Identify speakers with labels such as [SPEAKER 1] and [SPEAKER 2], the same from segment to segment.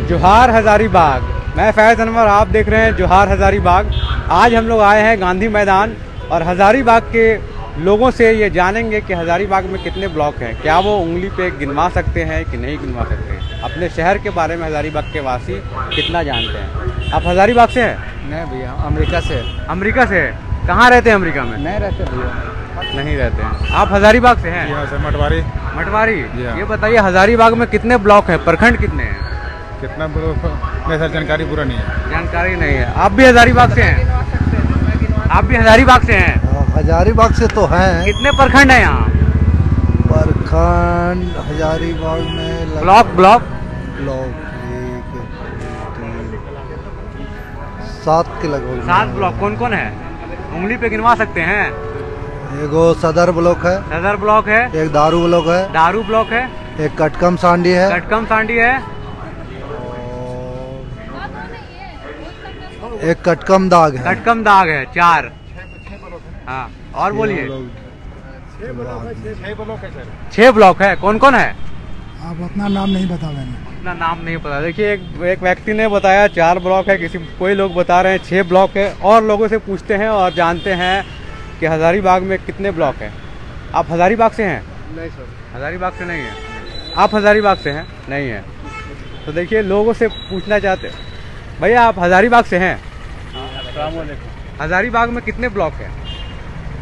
[SPEAKER 1] जोहार हजारीबाग। मैं फैज़ अनवर, आप देख रहे हैं जोहार हजारीबाग। आज हम लोग आए हैं गांधी मैदान और हजारीबाग के लोगों से ये जानेंगे कि हजारीबाग में कितने ब्लॉक हैं, क्या वो उंगली पे गिनवा सकते हैं कि नहीं गिनवा सकते हैं। अपने शहर के बारे में हजारीबाग के वासी कितना जानते हैं। आप हजारीबाग से हैं?
[SPEAKER 2] नहीं भैया, अमेरिका से।
[SPEAKER 1] अमेरिका से? कहाँ रहते हैं अमेरिका में?
[SPEAKER 2] नहीं रहते भैया।
[SPEAKER 1] नहीं रहते हैं। आप हजारीबाग से हैं?
[SPEAKER 2] यहाँ से मटवारी।
[SPEAKER 1] मटवारी। ये बताइए हजारीबाग में कितने ब्लॉक हैं, प्रखंड कितने हैं?
[SPEAKER 2] कितना ब्लॉक नहीं सर, जानकारी पूरा नहीं है।
[SPEAKER 1] जानकारी नहीं है। आप भी हजारीबाग से हैं? आप भी हजारीबाग से हैं?
[SPEAKER 3] हजारीबाग से तो हैं।
[SPEAKER 1] कितने प्रखंड हैं यहाँ?
[SPEAKER 3] प्रखंड हजारीबाग में
[SPEAKER 1] ब्लॉक ब्लॉक
[SPEAKER 3] ब्लॉक 7 के लगभग।
[SPEAKER 1] 7 ब्लॉक। कौन कौन है, उंगली पे गिनवा सकते हैं?
[SPEAKER 3] एगो सदर ब्लॉक है,
[SPEAKER 1] सदर ब्लॉक है,
[SPEAKER 3] एक दारू ब्लॉक है,
[SPEAKER 1] दारू ब्लॉक है,
[SPEAKER 3] एक कटकम सांडी है,
[SPEAKER 1] कटकम सांडी है,
[SPEAKER 3] एक कटकम दाग है।
[SPEAKER 1] कटकम दाग है। 4। हाँ, और बोलिए। 6 ब्लॉक है। कौन कौन है?
[SPEAKER 3] आप अपना नाम नहीं बता रहे हैं।
[SPEAKER 1] अपना नाम नहीं पता। देखिए एक व्यक्ति ने बताया 4 ब्लॉक है, कोई लोग बता रहे हैं 6 ब्लॉक है। और लोगों से पूछते हैं और जानते हैं कि हजारीबाग में कितने ब्लॉक हैं। आप हजारीबाग से हैं?
[SPEAKER 2] नहीं सर,
[SPEAKER 1] हजारीबाग से नहीं है। आप हजारीबाग से हैं? नहीं है। तो देखिए लोगों से पूछना चाहते, भैया आप हजारीबाग से हैं? हजारीबाग में कितने ब्लॉक हैं?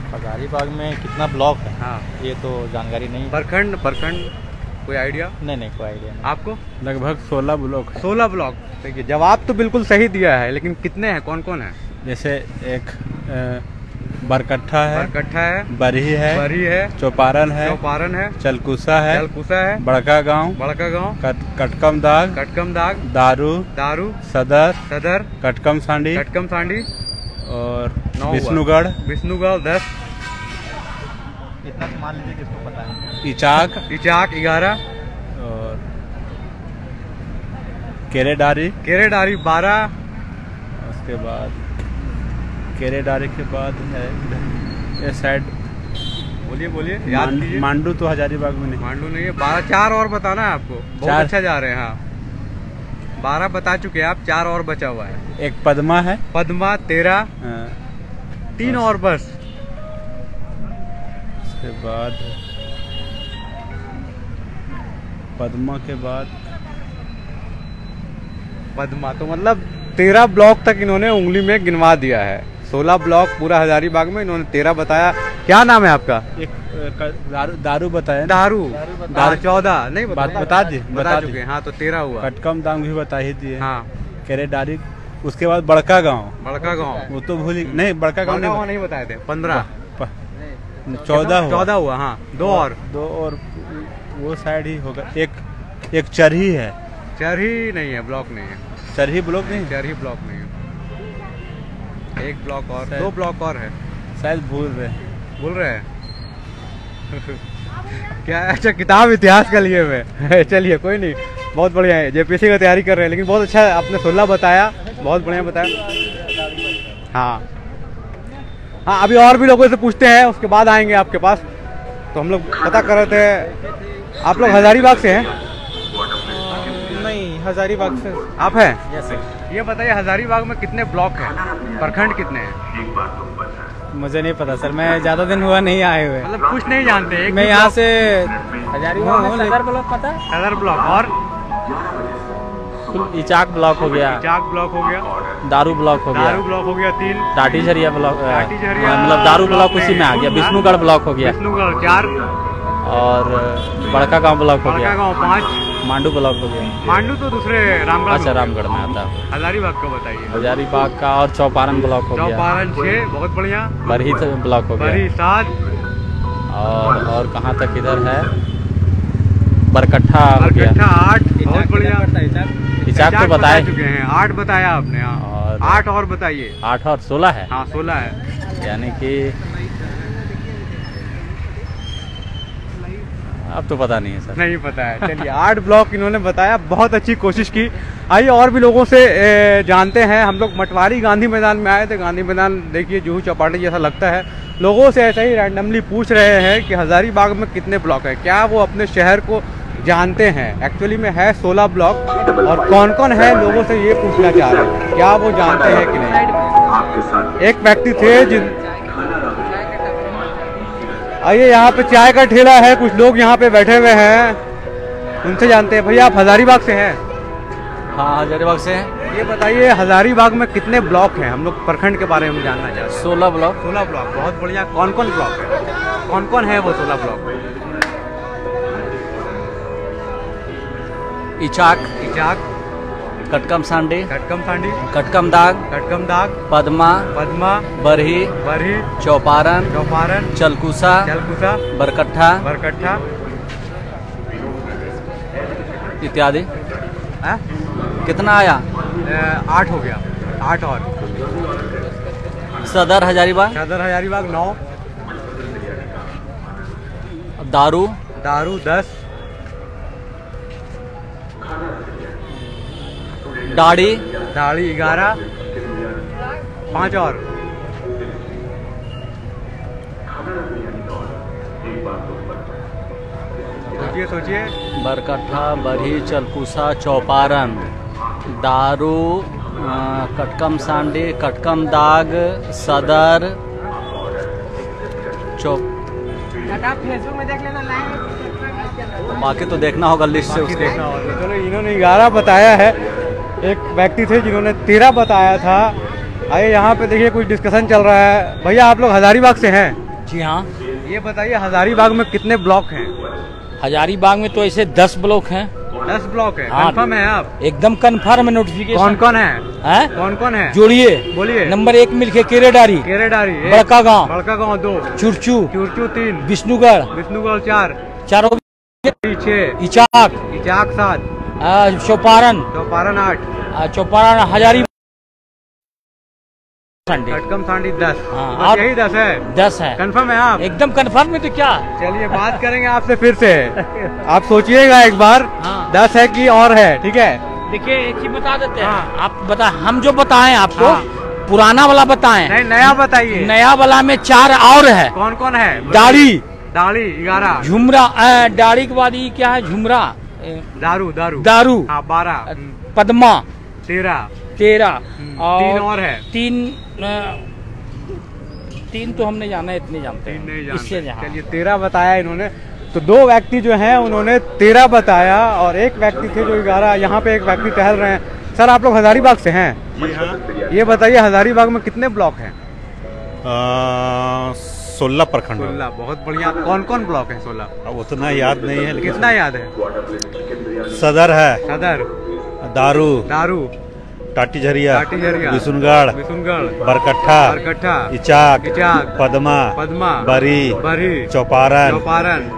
[SPEAKER 4] हजारीबाग में कितना ब्लॉक है?
[SPEAKER 1] हाँ,
[SPEAKER 4] ये तो जानकारी नहीं।
[SPEAKER 1] प्रखंड कोई आइडिया?
[SPEAKER 4] नहीं, कोई आइडिया नहीं।
[SPEAKER 1] आपको?
[SPEAKER 2] लगभग 16 ब्लॉक।
[SPEAKER 1] 16 ब्लॉक। देखिए जवाब तो बिल्कुल सही दिया है, लेकिन कितने हैं, कौन कौन है?
[SPEAKER 2] जैसे एक बरकट्ठा है,
[SPEAKER 1] बरकट्ठा है,
[SPEAKER 2] बरही है,
[SPEAKER 1] बरी है,
[SPEAKER 2] चौपारण है,
[SPEAKER 1] चौपारण है,
[SPEAKER 2] चलकुसा है,
[SPEAKER 1] चलकुसा है,
[SPEAKER 2] बड़का गांव,
[SPEAKER 1] बड़का गांव,
[SPEAKER 2] कटकम दाग,
[SPEAKER 1] कटकम दाग,
[SPEAKER 2] दारू,
[SPEAKER 1] सदर,
[SPEAKER 2] कटकम सांडी,
[SPEAKER 1] कटकम सांडी
[SPEAKER 2] और
[SPEAKER 1] 9
[SPEAKER 2] विष्णुगढ़,
[SPEAKER 1] 10,
[SPEAKER 4] इतना तो मान लीजिए किसको पता है।
[SPEAKER 1] इचाक 11
[SPEAKER 2] और केरेडारी
[SPEAKER 1] 12।
[SPEAKER 2] उसके बाद केरेडारी के बाद है ये साइड।
[SPEAKER 1] बोलिए याद कीजिए।
[SPEAKER 2] मांडू तो हजारीबाग में नहीं।
[SPEAKER 1] मांडू नहीं है। 12। 4 और बताना है आपको। बहुत अच्छा जा रहे हैं। हाँ, 12 बता चुके हैं आप, 4 और बचा हुआ है।
[SPEAKER 2] एक पद्मा है,
[SPEAKER 1] पद्मा 13। 3 और बस।
[SPEAKER 2] उसके बाद पद्मा के बाद
[SPEAKER 1] पद्मा, तो मतलब 13 ब्लॉक तक इन्होंने उंगली में गिनवा दिया है। 16 ब्लॉक पूरा हजारीबाग में, इन्होंने 13 बताया। क्या नाम है आपका?
[SPEAKER 2] एक दारू बताया।
[SPEAKER 1] दारू 14 नहीं
[SPEAKER 2] बता
[SPEAKER 1] चुके। हाँ, तो 13 हुआ।
[SPEAKER 2] कटकम दाम भी बता ही दिए।
[SPEAKER 1] हाँ,
[SPEAKER 2] केरेडारी। उसके बाद बड़का गांव
[SPEAKER 1] वो
[SPEAKER 2] तो भूल नहीं। बड़का गांव
[SPEAKER 1] नहीं बताए थे। 15
[SPEAKER 2] 14
[SPEAKER 1] हुआ। हाँ, 2 और
[SPEAKER 2] वो साइड ही होगा। एक चरही है।
[SPEAKER 1] चरही नहीं है, ब्लॉक नहीं है।
[SPEAKER 2] चरही ब्लॉक नहीं,
[SPEAKER 1] चरही ब्लॉक नहीं है। 1 ब्लॉक और 2 ब्लॉक और है
[SPEAKER 2] शायद। भूल रहे हैं
[SPEAKER 1] क्या? अच्छा, किताब इतिहास का लिए हुए। चलिए कोई नहीं, बहुत बढ़िया है। जेपीएससी का तैयारी कर रहे हैं, लेकिन बहुत अच्छा आपने 16 बताया, बहुत बढ़िया बताया। हाँ, अभी और भी लोगों से पूछते हैं, उसके बाद आएंगे आपके पास। तो हम लोग पता कर रहे थे, आप लोग हजारीबाग से हैं?
[SPEAKER 4] नहीं, हजारीबाग से।
[SPEAKER 1] आप हैं? Yes sir. ये बताइए हजारीबाग में कितने ब्लॉक हैं, प्रखंड कितने हैं?
[SPEAKER 4] मुझे नहीं पता सर, मैं ज्यादा दिन हुआ नहीं आए हुए।
[SPEAKER 1] मतलब कुछ नहीं जानते?
[SPEAKER 4] मैं यहाँ से हजारीबाग में सदर ब्लॉक पता है।
[SPEAKER 1] सदर ब्लॉक और
[SPEAKER 4] इचाक ब्लॉक हो गया,
[SPEAKER 1] इचाक ब्लॉक हो गया,
[SPEAKER 4] दारू ब्लॉक हो गया,
[SPEAKER 1] 3,
[SPEAKER 4] टाटी झरिया ब्लॉक,
[SPEAKER 1] झरिया
[SPEAKER 4] मतलब दारू ब्लॉक उसी में आ गया। विष्णुगढ़ ब्लॉक हो गया,
[SPEAKER 1] विष्णुगढ़ 4
[SPEAKER 4] और बड़का गांव ब्लॉक हो गया,
[SPEAKER 1] 5
[SPEAKER 4] मांडू ब्लॉक हो गया।
[SPEAKER 1] मांडू तो दूसरे रामगढ़।
[SPEAKER 4] अच्छा, रामगढ़ में आता है।
[SPEAKER 1] हजारीबाग का बताइए।
[SPEAKER 4] हजारीबाग का और चौपारण ब्लॉक हो गया,
[SPEAKER 1] चौपारण 6, बहुत बढ़िया।
[SPEAKER 4] बरही ब्लॉक हो गया,
[SPEAKER 1] बरही 7
[SPEAKER 4] और कहाँ तक इधर है, बरकट्ठा हो गया,
[SPEAKER 1] 8, बहुत बढ़िया।
[SPEAKER 4] इचाक तो बताए
[SPEAKER 1] चुके हैं, 8 बताया आपने।
[SPEAKER 4] और
[SPEAKER 1] 8 और बताइए।
[SPEAKER 4] 8 और 16 है।
[SPEAKER 1] हाँ, 16 है।
[SPEAKER 4] यानी कि अब तो पता नहीं है सर।
[SPEAKER 1] नहीं पता है। चलिए 8 ब्लॉक इन्होंने बताया, बहुत अच्छी कोशिश की। आइए और भी लोगों से जानते हैं। हम लोग मटवारी गांधी मैदान में आए थे। गांधी मैदान देखिए जुहू चौपाटी जैसा लगता है। लोगों से ऐसे ही रैंडमली पूछ रहे हैं कि हजारीबाग में कितने ब्लॉक है, क्या वो अपने शहर को जानते हैं। एक्चुअली में है 16 ब्लॉक, और कौन कौन है लोगों से ये पूछना चाह रहे हैं क्या वो जानते हैं कि नहीं। एक व्यक्ति थे जिन आइए, यहाँ पे चाय का ठेला है, कुछ लोग यहाँ पे बैठे हुए हैं, उनसे जानते हैं। भैया आप हजारीबाग से हैं?
[SPEAKER 4] हाँ, हजारीबाग से हैं।
[SPEAKER 1] ये बताइए हजारीबाग में कितने ब्लॉक हैं? हम लोग प्रखंड के बारे में जानना चाहते हैं।
[SPEAKER 4] 16 ब्लॉक।
[SPEAKER 1] 16 ब्लॉक, बहुत बढ़िया। कौन कौन ब्लॉक है? कौन कौन है वो 16 ब्लॉक?
[SPEAKER 4] इचाक,
[SPEAKER 1] कटकम सांडी,
[SPEAKER 4] कटकम दाग, पद्मा, बरही, चौपारण, चलकुसा, बरकट्ठा इत्यादि। कितना आया?
[SPEAKER 1] 8 हो गया, 8 और।
[SPEAKER 4] सदर हजारीबाग
[SPEAKER 1] 9।
[SPEAKER 4] दारू
[SPEAKER 1] 10।
[SPEAKER 4] दाढ़ी
[SPEAKER 1] 11। 5 और। सोचिए।
[SPEAKER 4] बरकट्ठा, बरही, चलकुसा, चौपारण, दारू, कटकम सांडी, कटकम दाग, सदर,
[SPEAKER 1] फेसबुक में देख लेना, लाइन
[SPEAKER 4] बाकी तो देखना होगा लिस्ट से, उसके
[SPEAKER 1] देखना होगा। चलो, इन्होंने 11 बताया है, एक व्यक्ति थे जिन्होंने 13 बताया था। आइए यहाँ पे देखिए कुछ डिस्कशन चल रहा है। भैया आप लोग हजारीबाग से हैं?
[SPEAKER 5] जी हाँ।
[SPEAKER 1] ये बताइए हजारीबाग में कितने ब्लॉक हैं?
[SPEAKER 5] हजारीबाग में तो ऐसे 10 ब्लॉक हैं।
[SPEAKER 1] 10 ब्लॉक है?
[SPEAKER 5] हाँ,
[SPEAKER 1] कंफर्म है आप?
[SPEAKER 5] एकदम कंफर्म है। नोटिफिकेशन
[SPEAKER 1] कौन कौन है? कौन कौन है?
[SPEAKER 5] जोड़िए,
[SPEAKER 1] बोलिए।
[SPEAKER 5] नंबर 1 मिलके केरेडारी, बड़का गाँव 2,
[SPEAKER 1] चुरचू 3,
[SPEAKER 5] विष्णुगढ़
[SPEAKER 1] 4,
[SPEAKER 5] चारों,
[SPEAKER 1] 6,
[SPEAKER 5] इचाक
[SPEAKER 1] 7,
[SPEAKER 5] चौपारण
[SPEAKER 1] 8,
[SPEAKER 5] चौपारण हजारीबाग,
[SPEAKER 1] कटकम सांडी 10।
[SPEAKER 5] हाँ,
[SPEAKER 1] यही 10 है?
[SPEAKER 5] 10 है।
[SPEAKER 1] कंफर्म है आप?
[SPEAKER 5] एकदम कंफर्म है। तो क्या,
[SPEAKER 1] चलिए बात करेंगे आपसे फिर से। आप सोचिएगा एक बार।
[SPEAKER 5] हाँ।
[SPEAKER 1] 10 है कि और है? ठीक है,
[SPEAKER 5] देखिए एक चीज बता देते हैं।
[SPEAKER 1] हाँ।
[SPEAKER 5] आप बता, हम जो बताएं आपको,
[SPEAKER 1] हाँ।
[SPEAKER 5] पुराना वाला बताएं।
[SPEAKER 1] नहीं, नया बताइए।
[SPEAKER 5] नया वाला में 4 और है।
[SPEAKER 1] कौन कौन है?
[SPEAKER 5] दाढ़ी
[SPEAKER 1] 11,
[SPEAKER 5] झुमरा, दाढ़ी के बाद ये क्या है? झुमरा,
[SPEAKER 1] दारू 12,
[SPEAKER 5] पद्मा
[SPEAKER 1] 13,
[SPEAKER 5] और
[SPEAKER 1] 3 और है।
[SPEAKER 5] 3 तो हमने जाना है, इतने जानते हैं।
[SPEAKER 1] नहीं
[SPEAKER 5] इससे
[SPEAKER 1] जानते। चलिए 13 बताया इन्होंने। तो 2 व्यक्ति जो हैं उन्होंने 13 बताया, और एक व्यक्ति थे जो 11। यहाँ पे एक व्यक्ति टहल रहे हैं। सर आप लोग हजारीबाग से हैं?
[SPEAKER 2] जी हाँ।
[SPEAKER 1] ये बताइए हजारीबाग में कितने ब्लॉक हैं?
[SPEAKER 2] 16 प्रखंड।
[SPEAKER 1] 16, बहुत बढ़िया। कौन कौन ब्लॉक है? 16।
[SPEAKER 2] अब उतना याद नहीं है, लेकिन
[SPEAKER 1] कितना याद है?
[SPEAKER 2] सदर है,
[SPEAKER 1] दारू,
[SPEAKER 2] टाटी झरिया,
[SPEAKER 1] विशुनगढ़,
[SPEAKER 2] बरकट्ठा, इचाक, पद्मा, बरी, चौपारण,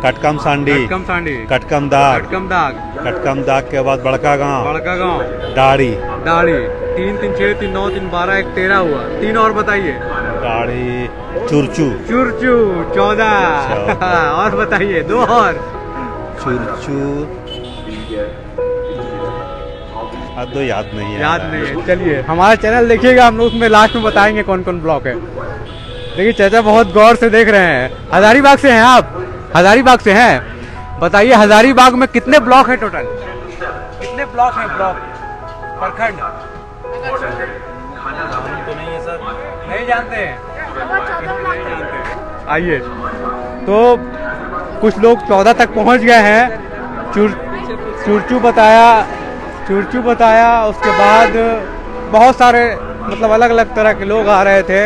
[SPEAKER 2] कटकम सांडी, कटकम दाग के बाद बड़का गाँव, दाढ़ी
[SPEAKER 1] 3, 6, 3, 9, 3, 12, 1, 13 हुआ। 3 और बताइए।
[SPEAKER 2] दाढ़ी, चुरचू
[SPEAKER 1] 14 और बताइए 2 और।
[SPEAKER 2] चुरचू अब तो याद नहीं है।
[SPEAKER 1] चलिए हमारा चैनल देखिएगा, हम लोग उसमें लास्ट में बताएंगे कौन कौन ब्लॉक है। देखिए चाचा बहुत गौर से देख रहे हैं। हजारीबाग से हैं आप? हजारीबाग से हैं? बताइए हजारीबाग में कितने ब्लॉक है टोटल? कितने ब्लॉक है? प्रखंड
[SPEAKER 2] तो नहीं है सर,
[SPEAKER 1] नहीं जानते? आइए, तो कुछ लोग 14 तक पहुंच गए हैं। चुरचू बताया, उसके बाद बहुत सारे मतलब अलग अलग तरह के लोग आ रहे थे।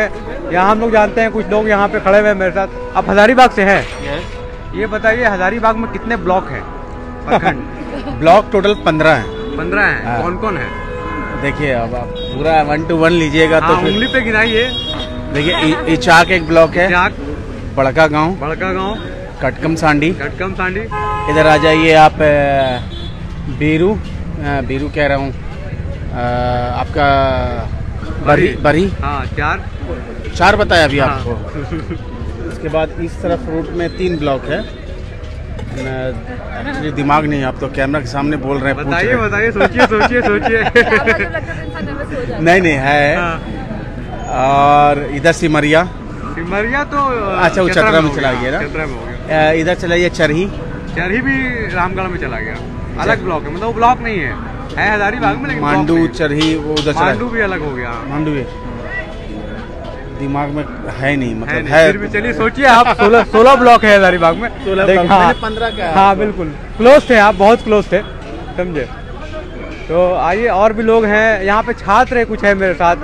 [SPEAKER 1] यहाँ हम लोग जानते हैं कुछ लोग यहाँ पे खड़े हुए हैं मेरे साथ। आप हजारीबाग से हैं? ये बताइए हजारीबाग में कितने ब्लॉक हैं?
[SPEAKER 2] ब्लॉक टोटल 15 है।
[SPEAKER 1] 15 हैं। कौन कौन है?
[SPEAKER 2] देखिए अब आप पूरा 1 to 1 लीजिएगा तो
[SPEAKER 1] उंगली पे गिनाइए।
[SPEAKER 2] देखिए इचाक एक ब्लॉक है, बड़का गाँव, कटकम सांडी, इधर आ जाइए आप। बीरू कह रहा हूँ, आपका बरी।
[SPEAKER 1] हाँ,
[SPEAKER 2] 4 बताया अभी आपको। उसके बाद इस तरफ रूट में 3 ब्लॉक है। एक्चुअली दिमाग नहीं, आप तो कैमरा के सामने बोल रहे हैं।
[SPEAKER 1] बताइए, सोचिए।
[SPEAKER 2] नहीं है। और इधर सिमरिया
[SPEAKER 1] तो
[SPEAKER 2] अच्छा, वो चतरा में चला गया ना। इधर चलाइए चरही,
[SPEAKER 1] चरही भी रामगढ़ में चला गया, अलग ब्लॉक है, मतलब वो ब्लॉक नहीं है हजारीबाग में, लेकिन
[SPEAKER 2] मांडू चरही वो उधर चला
[SPEAKER 1] मांडू भी अलग हो गया।
[SPEAKER 2] मांडू भी दिमाग में है नहीं, मतलब
[SPEAKER 1] है। फिर भी चलिए सोचिए आप 16 ब्लॉक है हजारीबाग में।
[SPEAKER 2] 15 का है।
[SPEAKER 1] हाँ बिल्कुल क्लोज थे आप, बहुत क्लोज थे, समझे। तो आइए और भी लोग हैं यहाँ पे, छात्र है कुछ है मेरे साथ।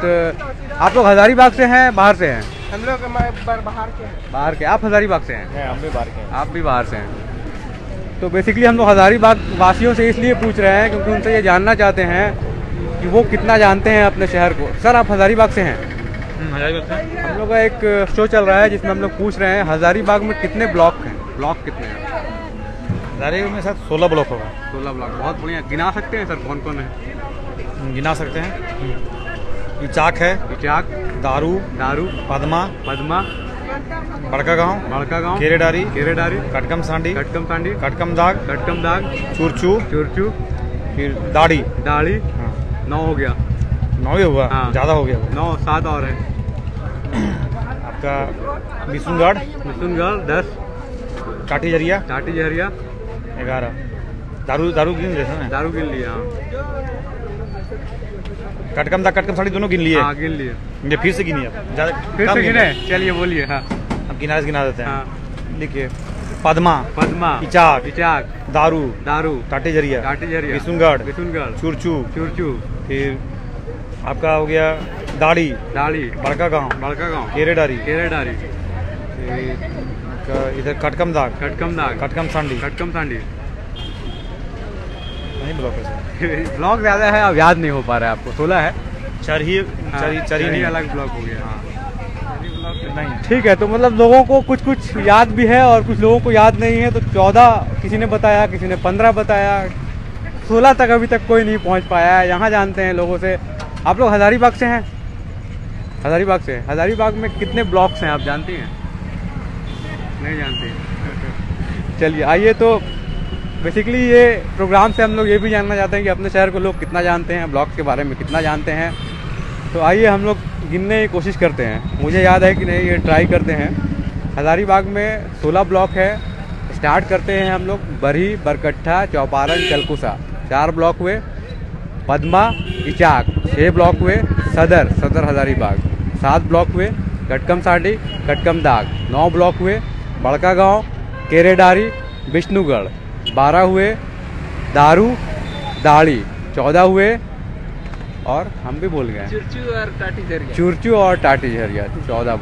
[SPEAKER 1] आप लोग हजारीबाग से हैं बाहर से हैं?
[SPEAKER 5] हम लोग बाहर के हैं।
[SPEAKER 1] बाहर के, आप हजारीबाग से हैं?
[SPEAKER 5] हम भी बाहर के हैं।
[SPEAKER 1] आप भी बाहर से हैं। तो बेसिकली हम लोग हजारीबाग वासियों से इसलिए पूछ रहे हैं क्योंकि उनसे ये जानना चाहते हैं कि वो कितना जानते हैं अपने शहर को। सर आप हजारीबाग से हैं?
[SPEAKER 5] हजारीबाग से।
[SPEAKER 1] हम लोग का एक शो चल रहा है जिसमें हम लोग पूछ रहे हैं हजारीबाग में कितने ब्लॉक हैं, ब्लॉक कितने हैं?
[SPEAKER 5] हजारीबाग में शायद 16 ब्लॉक होगा।
[SPEAKER 1] 16 ब्लॉक, बहुत बढ़िया। गिना सकते हैं सर कौन कौन है?
[SPEAKER 5] गिना सकते हैं। इचाक है,
[SPEAKER 1] इचाक,
[SPEAKER 5] दारू, पद्मा, बड़का गांव, केरेडारी, कटकम सांडी, कटकम दाग, चुरचू, फिर दाढ़ी।
[SPEAKER 1] हाँ। 9 हो गया।
[SPEAKER 5] 9 ही हुआ,
[SPEAKER 1] हाँ।
[SPEAKER 5] ज़्यादा हो गया।
[SPEAKER 1] 9, 7 और है
[SPEAKER 5] आपका बिशुनगढ़
[SPEAKER 1] 10,
[SPEAKER 5] काठी जरिया 11। दारू गिन लेते हैं।
[SPEAKER 1] दारू गिन लिया।
[SPEAKER 5] कटकम दाग, कटकम सांडी दोनों गिन लिए।
[SPEAKER 1] हाँ गिन लिए।
[SPEAKER 5] ये फिर से गिनिए,
[SPEAKER 1] फिर से गिने, चलिए बोलिए। हाँ
[SPEAKER 5] अब गिना देते हैं।
[SPEAKER 1] हाँ
[SPEAKER 5] देखिए, पद्मा, इचाक, दारू, टाटी जरिया, बिशुनगढ़, चुरचू, फिर आपका हो गया दाढ़ी, बड़का गांव, केरेडारी, इधर कटकम दाग, कटकम सांडी। नहीं ब्लॉक है।
[SPEAKER 1] ब्लॉक ज्यादा है, अब याद नहीं हो पा रहा है आपको। 16 है।
[SPEAKER 5] चरही नहीं,
[SPEAKER 1] अलग ब्लॉक हो गया। हाँ
[SPEAKER 5] नहीं।
[SPEAKER 1] ठीक है, तो मतलब लोगों को कुछ याद भी है और कुछ लोगों को याद नहीं है। तो 14 किसी ने बताया, किसी ने 15 बताया, 16 तक अभी तक कोई नहीं पहुंच पाया है। यहाँ जानते हैं लोगों से। आप लोग हजारीबाग से हैं? हजारीबाग से। हजारीबाग में कितने ब्लॉक्स हैं आप जानती हैं? नहीं जानते। चलिए आइए, तो बेसिकली ये प्रोग्राम से हम लोग ये भी जानना चाहते हैं कि अपने शहर को लोग कितना जानते हैं, ब्लॉक्स के बारे में कितना जानते हैं। तो आइए हम लोग गिनने की कोशिश करते हैं। मुझे याद है कि नहीं, ये ट्राई करते हैं। हजारीबाग में 16 ब्लॉक है। स्टार्ट करते हैं हम लोग बरही, बरकट्ठा, चौपारण, चलकुसा 4 ब्लॉक हुए। पद्मा, इचाक 6 ब्लॉक हुए। सदर हजारीबाग 7 ब्लॉक हुए। कटकम सांडी, कटकम दाग 9 ब्लॉक हुए। बड़का गांव, केरेडारी, विष्णुगढ़ 12 हुए। दाढ़ी 14 हुए। और हम भी बोल गए चुरचू और टाटी झरिया 16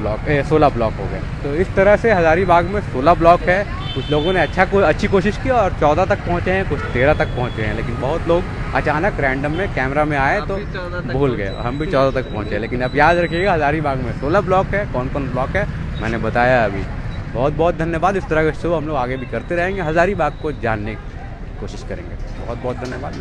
[SPEAKER 1] ब्लॉक हो गए। तो इस तरह से हजारीबाग में 16 ब्लॉक है। कुछ लोगों ने अच्छी कोशिश की और 14 तक पहुँचे हैं, कुछ 13 तक पहुँचे हैं। लेकिन बहुत लोग अचानक रैंडम में कैमरा में आए तो भूल गए। हम भी 14 तक पहुँचे। लेकिन अब याद रखिएगा हजारीबाग में 16 ब्लॉक है। कौन कौन ब्लॉक है मैंने बताया अभी। बहुत बहुत धन्यवाद। इस तरह के शो हम लोग आगे भी करते रहेंगे, हजारीबाग को जानने की कोशिश करेंगे। बहुत बहुत धन्यवाद।